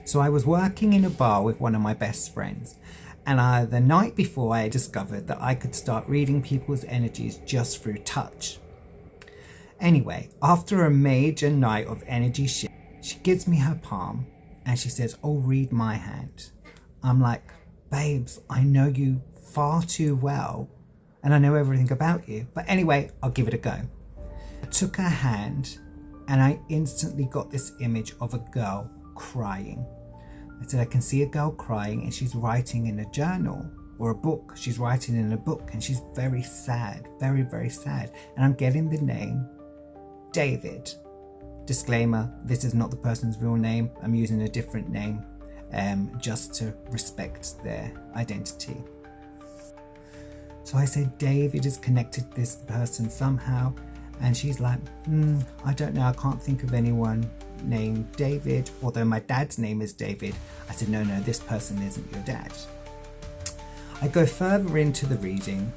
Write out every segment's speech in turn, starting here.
So I was working in a bar with one of my best friends, and the night before I discovered that I could start reading people's energies just through touch. Anyway, after a major night of energy shift, she gives me her palm and she says, "Oh, read my hand." I'm like, "Babes, I know you far too well and I know everything about you. But anyway, I'll give it a go." I took her hand and I instantly got this image of a girl crying. I said, "I can see a girl crying and she's writing in a journal or a book. She's writing in a book and she's very sad, very, very sad." And I'm getting the name David. Disclaimer, this is not the person's real name. I'm using a different name just to respect their identity. So I said, "David is connected to this person somehow." And she's like, "I don't know. I can't think of anyone named David, although my dad's name is David." I said, no, this person isn't your dad. I go further into the reading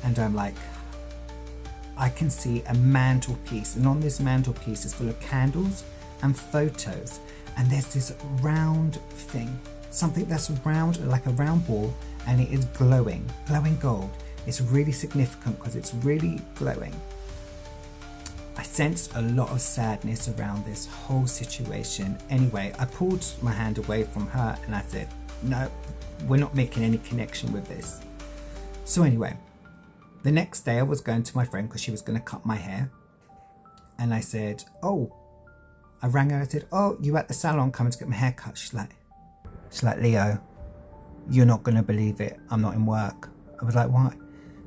and I'm like, I can see a mantelpiece, and on this mantelpiece is full of candles and photos, and there's this round thing, something that's round, like a round ball, and it is glowing gold. It's really significant because it's really glowing. I sensed a lot of sadness around this whole situation. Anyway, I pulled my hand away from her and I said, "No, we're not making any connection with this." So anyway, the next day I was going to my friend because she was going to cut my hair. And I said, I rang her. I said, "Oh, you at the salon coming to get my hair cut?" She's like, "Leo, you're not going to believe it. I'm not in work." I was like, "What?"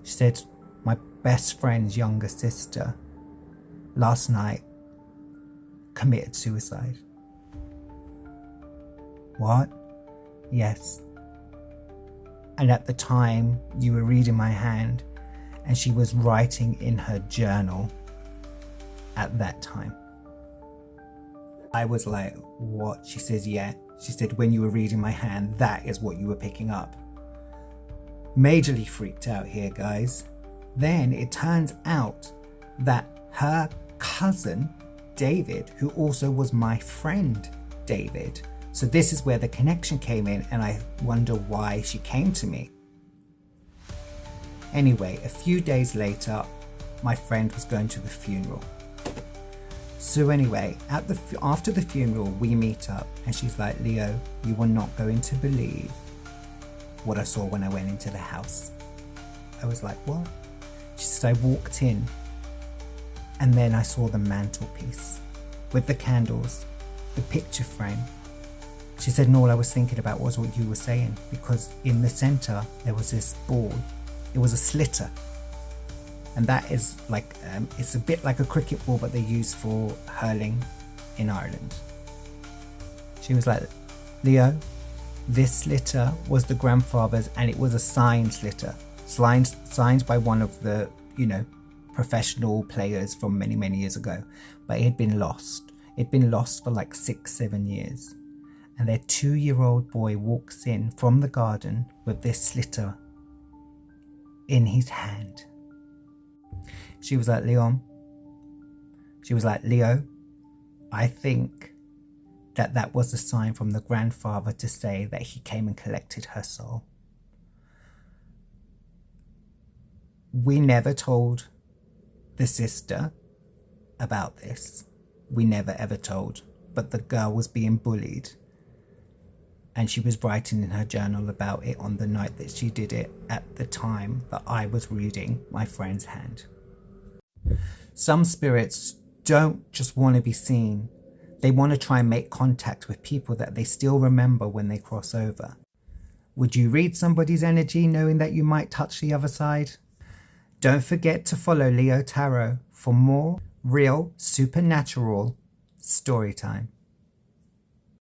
She said, "My best friend's younger sister last night committed suicide." What? Yes. And at the time you were reading my hand and she was writing in her journal at that time. I was like, "What?" She says, "Yeah." She said, "When you were reading my hand, that is what you were picking up." Majorly freaked out here, guys. Then it turns out that her cousin David, who also was my friend David, so this is where the connection came in, and I wonder why she came to me. Anyway, a few days later my friend was going to the funeral. So anyway, after the funeral we meet up and she's like, "Leo, you are not going to believe what I saw when I went into the house." I was like, "What?" She said, "I walked in and then I saw the mantelpiece with the candles, the picture frame." She said, "And all I was thinking about was what you were saying, because in the center there was this ball. It was a slitter, and that is like it's a bit like a cricket ball, but they use for hurling in Ireland." She was like, "Leo, this slitter was the grandfather's, and it was a signed slitter, signed by one of the professional players from many, many years ago, but it had been lost. It'd been lost for like 6-7 years. And their 2-year-old boy walks in from the garden with this slitter in his hand." She was like, "Leo, I think that was a sign from the grandfather to say that he came and collected her soul." We never told the sister about this. We never ever told, but the girl was being bullied and she was writing in her journal about it on the night that she did it, at the time that I was reading my friend's hand. Some spirits don't just want to be seen. They want to try and make contact with people that they still remember when they cross over. Would you read somebody's energy knowing that you might touch the other side? Don't forget to follow Leo Tarot for more real supernatural story time.